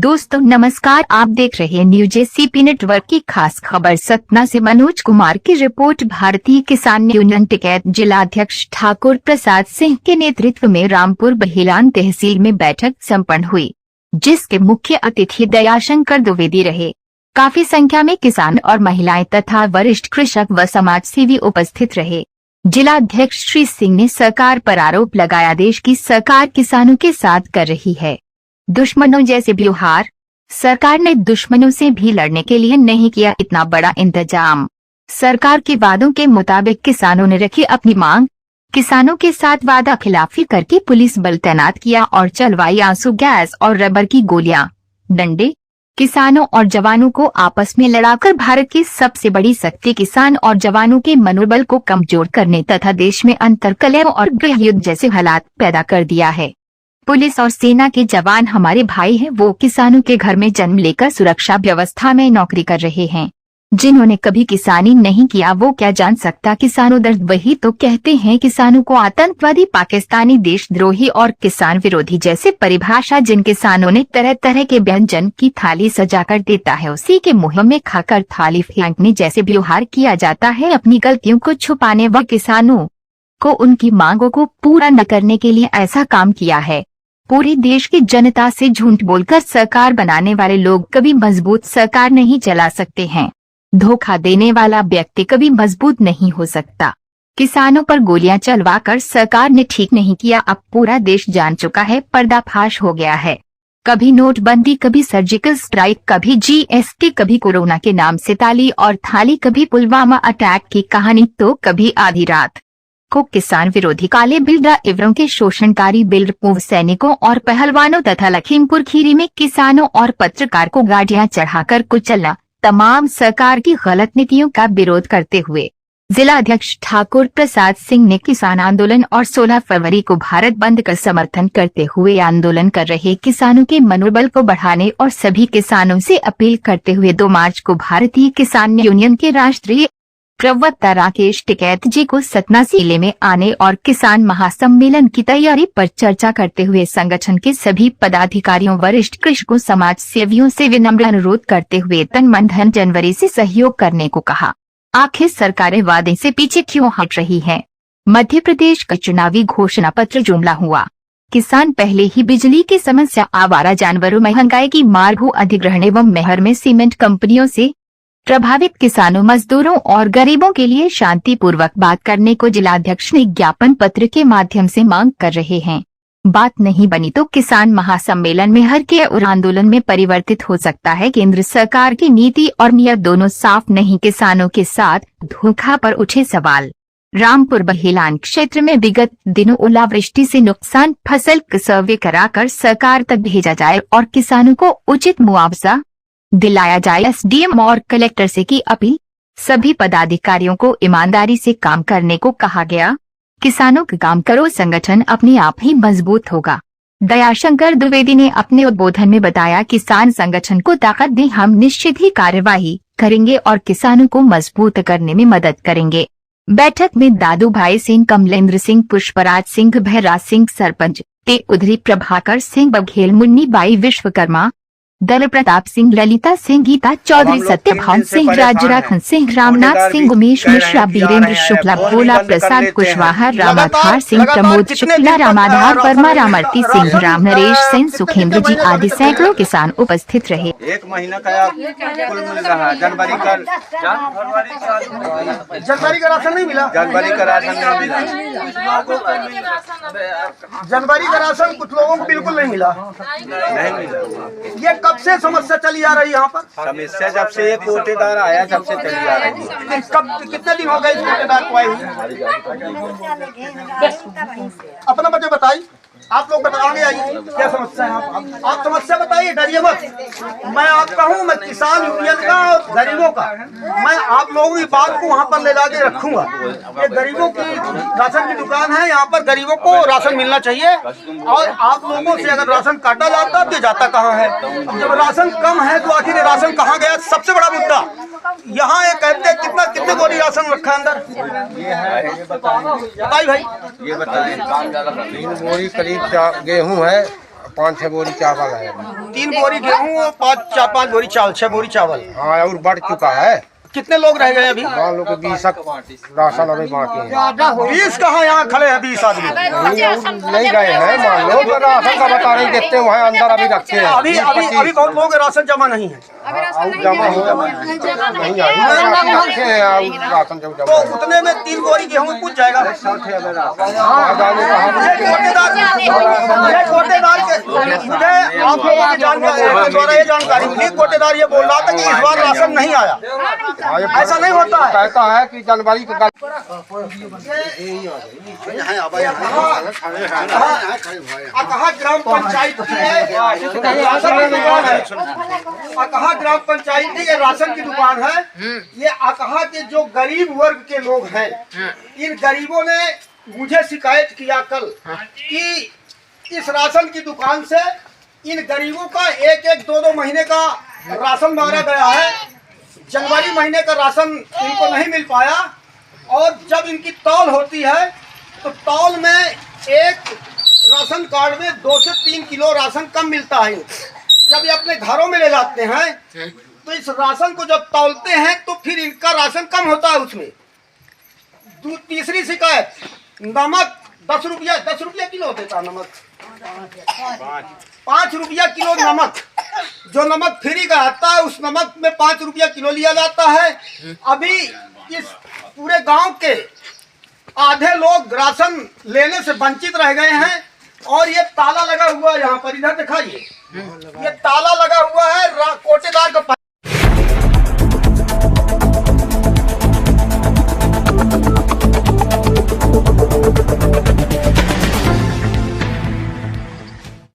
दोस्तों नमस्कार, आप देख रहे हैं न्यूज एसीपी नेटवर्क की खास खबर। सतना से मनोज कुमार की रिपोर्ट। भारतीय किसान यूनियन टिकैत जिलाध्यक्ष ठाकुर प्रसाद सिंह के नेतृत्व में रामपुर बहिलान तहसील में बैठक संपन्न हुई, जिसके मुख्य अतिथि दयाशंकर द्विवेदी रहे। काफी संख्या में किसान और महिलाएं तथा वरिष्ठ कृषक व समाज सेवी उपस्थित रहे। जिलाध्यक्ष श्री सिंह ने सरकार पर आरोप लगाया, देश की सरकार किसानों के साथ कर रही है दुश्मनों जैसे व्यवहार। सरकार ने दुश्मनों से भी लड़ने के लिए नहीं किया इतना बड़ा इंतजाम। सरकार के वादों के मुताबिक किसानों ने रखी अपनी मांग। किसानों के साथ वादा खिलाफी करके पुलिस बल तैनात किया और चलवाई आंसू गैस और रबर की गोलियां, डंडे। किसानों और जवानों को आपस में लड़ाकर भारत की सबसे बड़ी शक्ति किसान और जवानों के मनोबल को कमजोर करने तथा देश में अंतर्कलह और गृह युद्ध जैसे हालात पैदा कर दिया है। पुलिस और सेना के जवान हमारे भाई हैं, वो किसानों के घर में जन्म लेकर सुरक्षा व्यवस्था में नौकरी कर रहे हैं। जिन्होंने कभी किसानी नहीं किया वो क्या जान सकता किसानों दर्द। वही तो कहते हैं किसानों को आतंकवादी, पाकिस्तानी, देशद्रोही और किसान विरोधी जैसे परिभाषा जिन किसानों ने तरह तरह के व्यंजन की थाली सजाकर देता है, उसी के मुंह में खाकर थाली फेंकने जैसे व्यवहार किया जाता है। अपनी गलतियों को छुपाने व किसानों को उनकी मांगों को पूरा न करने के लिए ऐसा काम किया है। पूरे देश की जनता से झूठ बोलकर सरकार बनाने वाले लोग कभी मजबूत सरकार नहीं चला सकते हैं। धोखा देने वाला व्यक्ति कभी मजबूत नहीं हो सकता। किसानों पर गोलियां चलवाकर सरकार ने ठीक नहीं किया। अब पूरा देश जान चुका है, पर्दाफाश हो गया है। कभी नोटबंदी, कभी सर्जिकल स्ट्राइक, कभी जीएसटी, कभी कोरोना के नाम से ताली और थाली, कभी पुलवामा अटैक की कहानी, तो कभी आधी रात को किसान विरोधी काले बिल ड्राइवरों के शोषणकारी बिल, पूर्व सैनिकों और पहलवानों तथा लखीमपुर खीरी में किसानों और पत्रकार को गाड़ियां चढ़ाकर कुचलना, तमाम सरकार की गलत नीतियों का विरोध करते हुए जिलाध्यक्ष ठाकुर प्रसाद सिंह ने किसान आंदोलन और 16 फरवरी को भारत बंद का समर्थन करते हुए आंदोलन कर रहे किसानों के मनोबल को बढ़ाने और सभी किसानों से अपील करते हुए 2 मार्च को भारतीय किसान यूनियन के राष्ट्रीय प्रवक्ता राकेश टिकैत जी को सतना जिले में आने और किसान महासम्मेलन की तैयारी पर चर्चा करते हुए संगठन के सभी पदाधिकारियों, वरिष्ठ कृषकों, समाज सेवियों से विनम्र अनुरोध करते हुए तन मन धन जनवरी से सहयोग करने को कहा। आखिर सरकारें वादे से पीछे क्यों हट रही है? मध्य प्रदेश का चुनावी घोषणा पत्र जुमला हुआ। किसान पहले ही बिजली की समस्या, आवारा जानवरों, महंगाई की मार, भू अधिग्रहण एवं मेहर में सीमेंट कंपनियों से प्रभावित किसानों, मजदूरों और गरीबों के लिए शांतिपूर्वक बात करने को जिलाध्यक्ष ने ज्ञापन पत्र के माध्यम से मांग कर रहे हैं। बात नहीं बनी तो किसान महासम्मेलन में हर के और आंदोलन में परिवर्तित हो सकता है। केंद्र सरकार की नीति और नीयत दोनों साफ नहीं। किसानों के साथ धोखा पर उठे सवाल। रामपुर बहिलान क्षेत्र में विगत दिनों ओलावृष्टि से नुकसान, फसल का सर्वे कराकर सरकार तक भेजा जाए और किसानों को उचित मुआवजा दिलाया जाए। एसडीएम और कलेक्टर से की अपील। सभी पदाधिकारियों को ईमानदारी से काम करने को कहा गया। किसानों का काम करो, संगठन अपने आप ही मजबूत होगा। दयाशंकर द्विवेदी ने अपने उद्बोधन में बताया, किसान संगठन को ताकत दें, हम निश्चित ही कार्यवाही करेंगे और किसानों को मजबूत करने में मदद करेंगे। बैठक में दादू भाई सिंह, कमलेंद्र सिंह, पुष्पराज सिंह, भैराज सिंह, सरपंच ते उधरी, प्रभाकर सिंह बघेल, मुन्नी बाई विश्वकर्मा, दल प्रताप सिंह, ललिता सिंह, गीता चौधरी, सत्यभान सिंह, राजराखन सिंह, रामनाथ सिंह, उमेश मिश्रा, बीरेंद्र शुक्ला, भोला प्रसाद कुशवाहा, रामाधार सिंह, प्रमोद शुक्ला, रामाधार वर्मा, रामर्ती सिंह, राम नरेश सिंह, सुखेंद्र जी आदि सैकड़ों किसान उपस्थित रहे। 1 महीना का कुल मिल रहा है। जनवरी का राशन नहीं मिला। जनवरी का राशन नहीं मिला। जनवरी का राशन कुछ लोगों को बिल्कुल नहीं मिला। नहीं मिला। ये कब से समस्या चली आ रही है यहाँ पर? समस्या जब से ये कोटेदार आया तब से चली आ रही है। कब, कितने दिन हो गए इस कोटेदार को आए हुए? अपना वजह बताइए, आप लोग बताओगे आइए क्या समस्या है। आप समस्या बताइए, डरिए मत। मैं आपका हूँ, मैं किसान यूनियन का और गरीबों का। मैं आप लोगों की बात को वहाँ पर ले जाके रखूंगा। ये गरीबों की राशन की दुकान है, यहाँ पर गरीबों को राशन मिलना चाहिए। और आप लोगों से अगर राशन काटा जाता तो जाता कहाँ है? अब जब राशन कम है तो आखिर राशन कहाँ गया? सबसे बड़ा मुद्दा यहाँ ये कहते हैं कितने बोरी राशन रखा है अंदर? बताइए भाई। ये बताइए। 3 बोरी करीब गेहूं है, 5-6 बोरी चावल है। 3 बोरी गेहूँ, 5 बोरी चावल, 6 बोरी चावल। हाँ, और बढ़ चुका है। कितने लोग रह गए अभी? मान लो कि 20 राशन अभी बाकी है। 20 कहाँ यहाँ खड़े हैं 20 आदमी? नहीं गए हैं, मान लो तो राशन का बता रहे देखते हैं, वहाँ अंदर अभी रखे हैं। अभी बहुत लोग राशन जमा नहीं है। जमा नहीं रखे हैं राशन जब तो उतने में 3 बोरी गेहूँ पूछ जाएगा। कोटेदार के मुझे आप लोगों की जानकारी के द्वारा ये जानकारी मिली, कोटेदार ये बोल रहा था कि इस बार राशन नहीं आया। ऐसा नहीं होता है। कहता है कि जनवरी का अकहा ग्राम पंचायत की अकहा ग्राम पंचायत की ये राशन की दुकान है। ये अकहा के जो गरीब वर्ग के लोग हैं, इन गरीबों ने मुझे शिकायत किया कल कि इस राशन की दुकान से इन गरीबों का 1-2 महीने का राशन मांगा गया है। जनवरी महीने का राशन इनको नहीं मिल पाया, और जब इनकी तौल होती है तो तौल में एक राशन कार्ड में 2 से 3 किलो राशन कम मिलता है। जब ये अपने घरों में ले जाते हैं तो इस राशन को जब तौलते हैं तो फिर इनका राशन कम होता है उसमें। तीसरी शिकायत, नमक 10 रुपया किलो देता नमक, 5 रुपया किलो नमक। जो नमक फ्री का आता है उस नमक में 5 रुपया किलो लिया जाता है। अभी इस पूरे गांव के आधे लोग राशन लेने से वंचित रह गए हैं, और ये ताला लगा हुआ है यहाँ पर, इधर दिखाइए, ये ताला लगा हुआ है कोटेदार का।